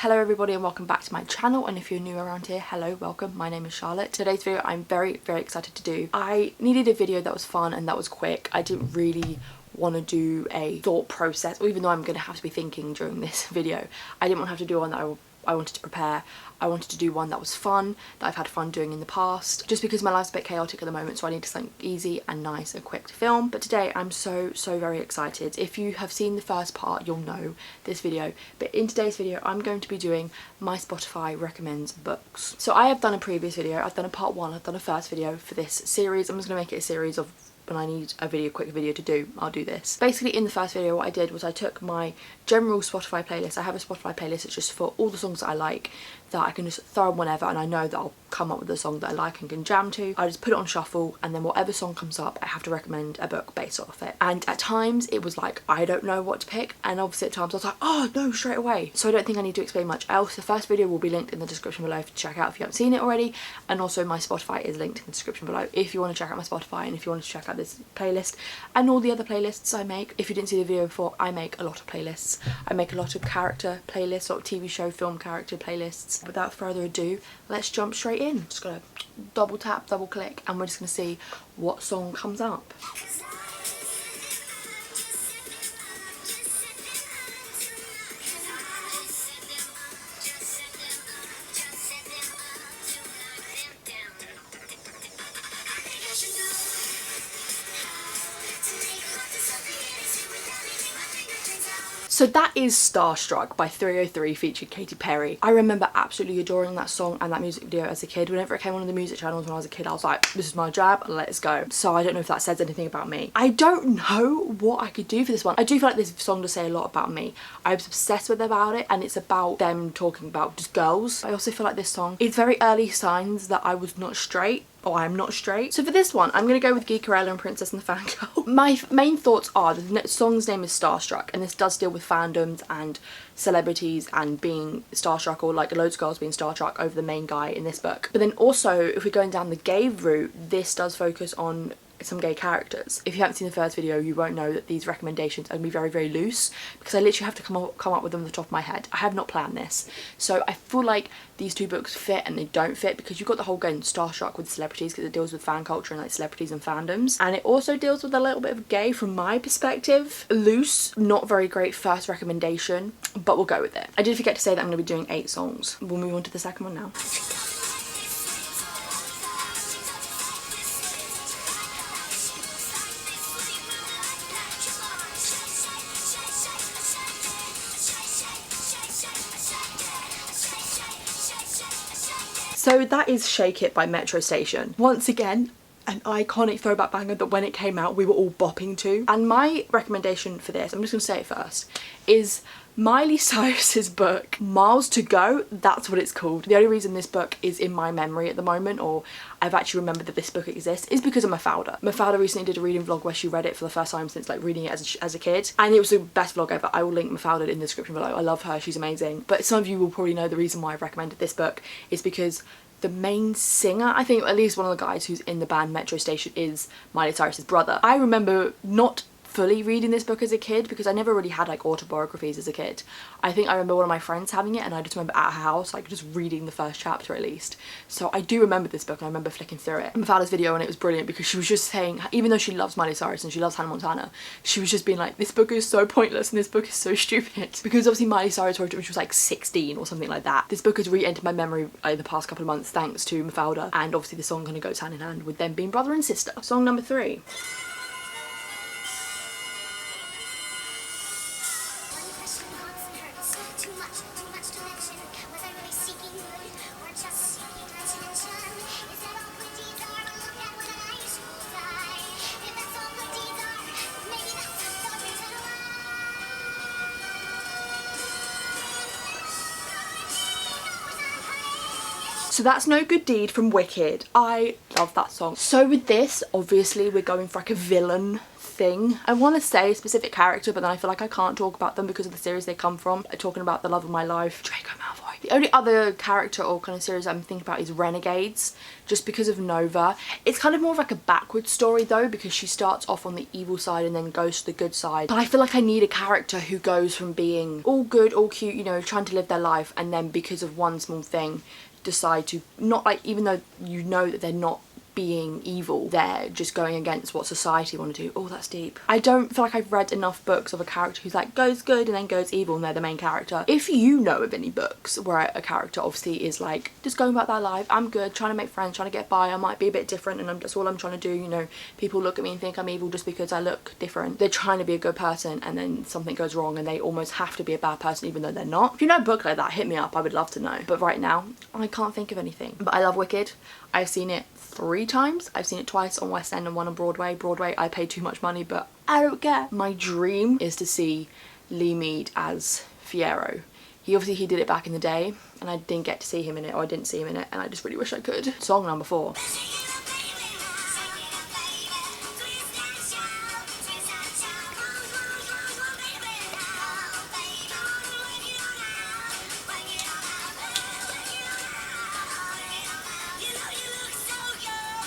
Hello everybody and welcome back to my channel, and if you're new around here, hello, welcome. My name is Charlotte. Today's video I'm very excited to do. I needed a video that was fun and that was quick. I didn't really want to do a thought process, or even though I'm going to have to be thinking during this video, I didn't want to have to do one that I wanted to prepare. I wanted to do one that was fun, that I've had fun doing in the past, just because my life's a bit chaotic at the moment, so I need something easy and nice and quick to film. But today I'm so very excited. If you have seen the first part, you'll know this video, but in today's video I'm going to be doing my Spotify recommends books. So I have done a previous video, I've done a part one, I've done a first video for this series. I'm just going to make it a series of when I need a quick video to do, I'll do this. Basically in the first video what I did was I took my general Spotify playlist. I have a Spotify playlist that's just for all the songs that I like, that I can just throw on whenever, and I know that I'll come up with a song that I like and can jam to. I just put it on shuffle, and then whatever song comes up I have to recommend a book based off it. And at times it was like I don't know what to pick, and obviously at times I was like, oh no, straight away. So I don't think I need to explain much else. The first video will be linked in the description below to check out if you haven't seen it already, and also my Spotify is linked in the description below if you want to check out my Spotify and if you want to check out this playlist and all the other playlists I make. If you didn't see the video before, I make a lot of playlists. I make a lot of character playlists, sort of TV show, film character playlists. Without further ado, let's jump straight in. Just gonna double tap, double click, and we're just gonna see what song comes up. So that is Starstruck by 303 featuring Katy Perry. I remember absolutely adoring that song and that music video as a kid. Whenever it came on the music channels when I was a kid, I was like, this is my jab, let's go. So I don't know if that says anything about me. I don't know what I could do for this one. I do feel like this song does say a lot about me. I was obsessed with about it, and it's about them talking about just girls. I also feel like this song is very early signs that I was not straight. Oh, I'm not straight. So for this one, I'm going to go with Geekerella and Princess and the Fangirl. My main thoughts are the song's name is Starstruck, and this does deal with fandoms and celebrities and being starstruck, or like loads of girls being starstruck over the main guy in this book. But then also, if we're going down the gay route, this does focus on some gay characters. If you haven't seen the first video, you won't know that these recommendations are going to be very loose, because I literally have to come up with them off the top of my head. I have not planned this. So I feel like these two books fit and they don't fit, because you've got the whole game Starstruck with celebrities, because it deals with fan culture and like celebrities and fandoms, and it also deals with a little bit of gay from my perspective. Loose, not very great first recommendation, but we'll go with it. I did forget to say that I'm going to be doing 8 songs. We'll move on to the second one now. So that is Shake It by Metro Station. Once again, an iconic throwback banger that when it came out we were all bopping to. And my recommendation for this, I'm just going to say it first, is Miley Cyrus's book Miles to Go. That's what it's called. The only reason this book is in my memory at the moment, or I've actually remembered that this book exists, is because of Mafalda. Mafalda recently did a reading vlog where she read it for the first time since like reading it as a kid, and it was the best vlog ever. I will link Mafalda in the description below. I love her, she's amazing. But some of you will probably know the reason why I've recommended this book is because the main singer, I think at least one of the guys who's in the band Metro Station, is Miley Cyrus's brother. I remember not fully reading this book as a kid, because I never really had like autobiographies as a kid. I think I remember one of my friends having it, and I just remember at her house like just reading the first chapter at least. So I do remember this book, and I remember flicking through it. Mafalda's video on it was brilliant, because she was just saying, even though she loves Miley Cyrus and she loves Hannah Montana, she was just being like, this book is so pointless and this book is so stupid. Because obviously Miley Cyrus wrote it when she was like 16 or something like that. This book has re-entered my memory in the past couple of months thanks to Mafalda, and obviously the song kind of goes hand in hand with them being brother and sister. Song number 3. So that's No Good Deed from Wicked. I love that song. So with this, obviously we're going for like a villain thing. I want to say a specific character, but then I feel like I can't talk about them because of the series they come from. I'm talking about the love of my life, Draco Malfoy. The only other character or kind of series I'm thinking about is Renegades, just because of Nova. It's kind of more of like a backwards story though, because she starts off on the evil side and then goes to the good side. But I feel like I need a character who goes from being all good, all cute, you know, trying to live their life, and then because of one small thing decide to not, like, even though you know that they're not being evil, they're just going against what society want to do. Oh, that's deep. I don't feel like I've read enough books of a character who's like goes good and then goes evil and they're the main character. If you know of any books where a character obviously is like just going about their life, I'm good, trying to make friends, trying to get by, I might be a bit different and that's all I'm trying to do, you know, people look at me and think I'm evil just because I look different. They're trying to be a good person and then something goes wrong and they almost have to be a bad person even though they're not. If you know a book like that, hit me up, I would love to know. But right now, I can't think of anything. But I love Wicked. I've seen it 3 times. I've seen it twice on West End and 1 on Broadway. Broadway, I paid too much money, but I don't care. My dream is to see Lee Mead as Fiyero. He did it back in the day and I didn't get to see him in it, or I didn't see him in it, and I just really wish I could. Song number 4.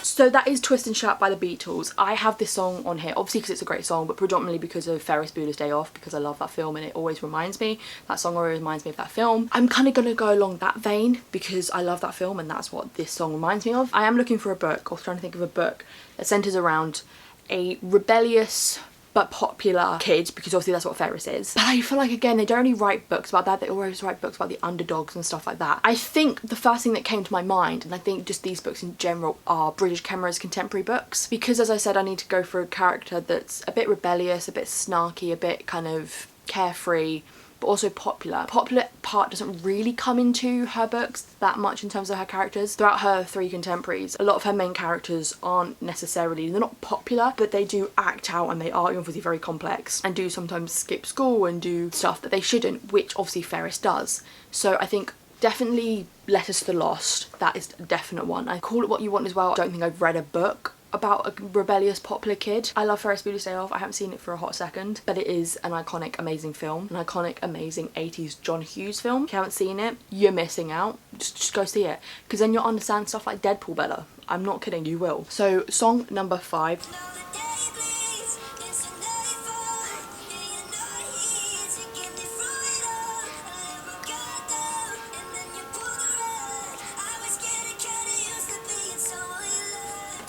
So that is Twist and Shout by the Beatles. I have this song on here, obviously because it's a great song, but predominantly because of Ferris Bueller's Day Off, because I love that film and it always reminds me, that song always reminds me of that film. I'm kind of going to go along that vein because I love that film and that's what this song reminds me of. I am looking for a book, or trying to think of a book that centres around a rebellious but popular kid, because obviously that's what Ferris is. But I feel like, again, they don't only write books about that, they always write books about the underdogs and stuff like that. I think the first thing that came to my mind, and I think just these books in general, are British Kemmerer's contemporary books, because as I said, I need to go for a character that's a bit rebellious, a bit snarky, a bit kind of carefree, but also popular. Popular part doesn't really come into her books that much in terms of her characters. Throughout her 3 contemporaries, a lot of her main characters aren't necessarily, they're not popular, but they do act out and they are obviously very complex and do sometimes skip school and do stuff that they shouldn't, which obviously Ferris does. So I think definitely Letters to the Lost, that is a definite one. I call it what you want as well. I don't think I've read a book about a rebellious popular kid. I love Ferris Bueller's Day Off. I haven't seen it for a hot second, but it is an iconic, amazing film. An iconic, amazing 80s John Hughes film. If you haven't seen it, you're missing out. Just go see it, because then you'll understand stuff like Deadpool better. I'm not kidding, you will. So song number 5.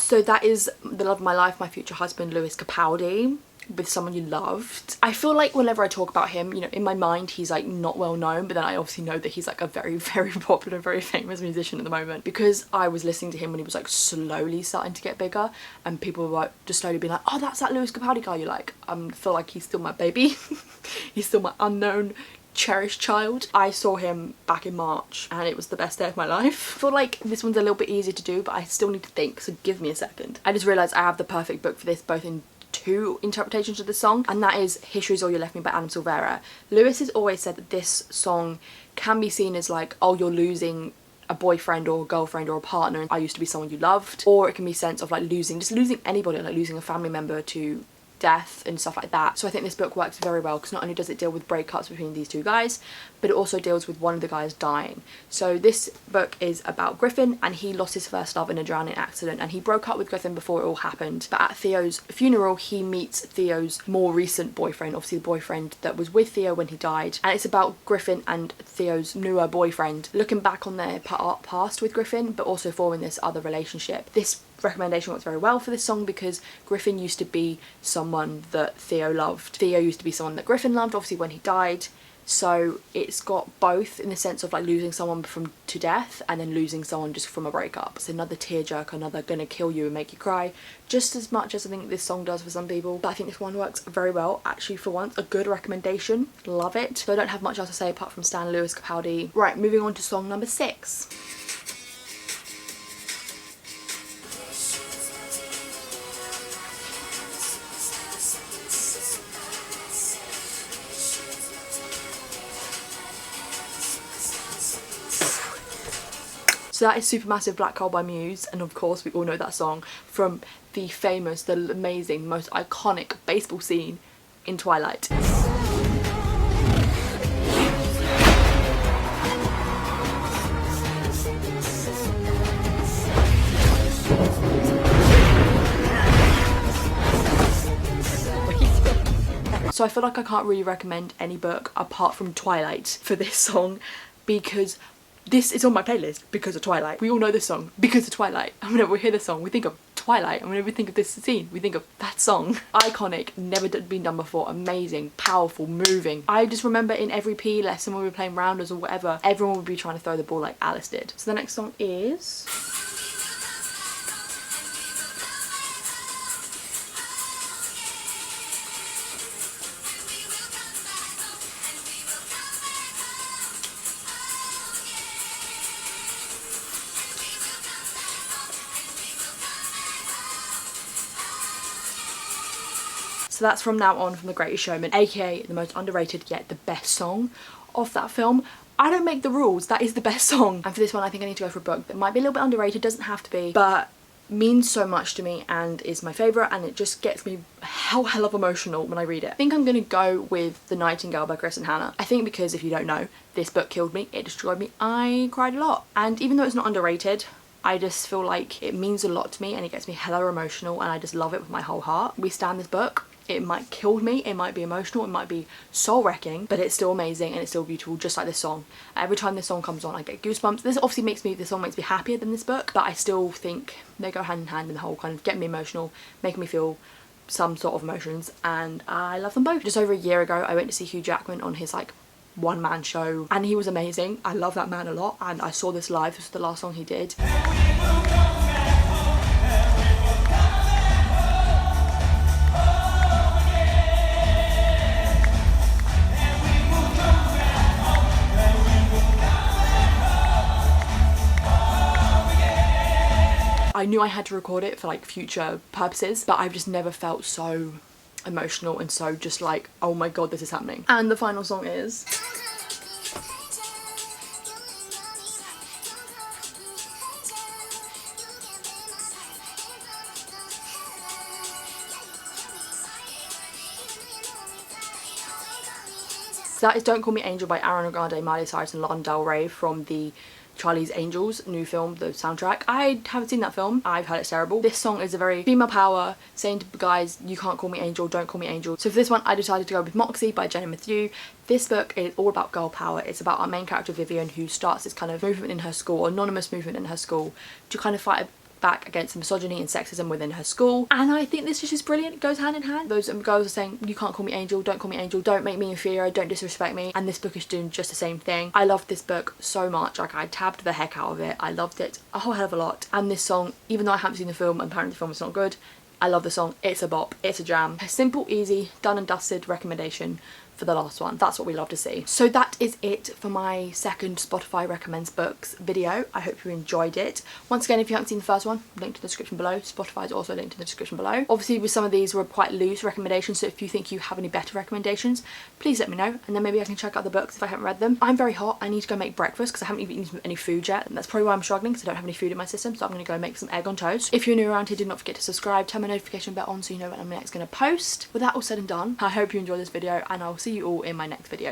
So that is The Love of My Life, My Future Husband, Lewis Capaldi, with Someone You Loved. I feel like whenever I talk about him, you know, in my mind he's like not well known, but then I obviously know that he's like a very, very popular, very famous musician at the moment, because I was listening to him when he was like slowly starting to get bigger and people were like just slowly being like, oh, that's that Lewis Capaldi guy you like. I feel like he's still my baby. He's still my unknown cherished child. I saw him back in March and it was the best day of my life. I feel like this one's a little bit easier to do, but I still need to think, so give me a second. I just realised I have the perfect book for this, both in 2 interpretations of the song, and that is History's All You Left Me by Adam Silvera. Lewis has always said that this song can be seen as like, oh, you're losing a boyfriend or a girlfriend or a partner, and I used to be someone you loved, or it can be sense of like losing anybody, like losing a family member to death and stuff like that. So I think this book works very well, because not only does it deal with breakups between these 2 guys, but it also deals with one of the guys dying. So this book is about Griffin, and he lost his first love in a drowning accident, and he broke up with Griffin before it all happened. But at Theo's funeral, he meets Theo's more recent boyfriend, obviously the boyfriend that was with Theo when he died. And it's about Griffin and Theo's newer boyfriend looking back on their past with Griffin, but also forming this other relationship. This recommendation works very well for this song because Griffin used to be someone that Theo loved. Theo used to be someone that Griffin loved, obviously, when he died. So it's got both in the sense of like losing someone to death and then losing someone just from a breakup. It's another tearjerker, another gonna kill you and make you cry, just as much as I think this song does for some people. But I think this one works very well, actually, for once. A good recommendation, love it. So I don't have much else to say apart from stan Lewis Capaldi. Right, moving on to song number 6. So that is Supermassive Black Hole by Muse, and of course we all know that song from the famous, the amazing, most iconic baseball scene in Twilight. So I feel like I can't really recommend any book apart from Twilight for this song, because this is on my playlist because of Twilight. We all know this song because of Twilight. And whenever we hear this song, we think of Twilight, and whenever we think of this scene, we think of that song. Iconic, never been done before, amazing, powerful, moving. I just remember in every PE lesson when we were playing rounders or whatever, everyone would be trying to throw the ball like Alice did. So the next song is... So that's From Now On from The Greatest Showman, aka the most underrated yet the best song of that film. I don't make the rules, that is the best song. And for this one I think I need to go for a book that might be a little bit underrated, doesn't have to be, but means so much to me and is my favourite, and it just gets me hell of emotional when I read it. I think I'm going to go with The Nightingale by Chris and Hannah. I think because, if you don't know, this book killed me, it destroyed me, I cried a lot. And even though it's not underrated, I just feel like it means a lot to me and it gets me hella emotional, and I just love it with my whole heart. We stand this book. It might kill me, it might be emotional, it might be soul wrecking, but it's still amazing and it's still beautiful, just like this song. Every time this song comes on I get goosebumps. This obviously this song makes me happier than this book, but I still think they go hand in hand in the whole kind of getting me emotional, making me feel some sort of emotions, and I love them both. Just over a year ago I went to see Hugh Jackman on his like one-man show and he was amazing. I love that man a lot, and I saw this live. This was the last song he did. I knew I had to record it for like future purposes, but I've just never felt so emotional and so just like, oh my god, this is happening. And the final song is... So that is Don't Call Me Angel by Ariana Grande, Miley Cyrus and Lana Del Rey from the Charlie's Angels new film, the soundtrack. I haven't seen that film. I've heard it's terrible. This song is a very female power, saying to guys, you can't call me angel, don't call me angel. So for this one I decided to go with Moxie by Jenna Matthew. This book is all about girl power. It's about our main character Vivian, who starts this kind of movement in her school, anonymous movement in her school, to kind of fight back against misogyny and sexism within her school. And I think this is just brilliant. It goes hand in hand. Those girls are saying, you can't call me angel, don't call me angel, don't make me inferior, don't disrespect me, and this book is doing just the same thing. I loved this book so much. Like, I tabbed the heck out of it. I loved it a whole hell of a lot. And this song, even though I haven't seen the film and apparently the film is not good, I love the song. It's a bop, it's a jam. A simple, easy, done and dusted recommendation for the last one. That's what we love to see. So that is it for my second Spotify recommends books video. I hope you enjoyed it. Once again, if you haven't seen the first one, link to the description below. Spotify is also linked in the description below. Obviously with some of these were quite loose recommendations, so if you think you have any better recommendations, please let me know, and then maybe I can check out the books if I haven't read them. I'm very hot. I need to go make breakfast because I haven't even eaten any food yet, and that's probably why I'm struggling, because I don't have any food in my system. So I'm going to go make some egg on toast. If you're new around here, do not forget to subscribe, turn my notification bell on so you know when I'm next going to post. With that all said and done, I hope you enjoyed this video, and I'll see you all in my next video.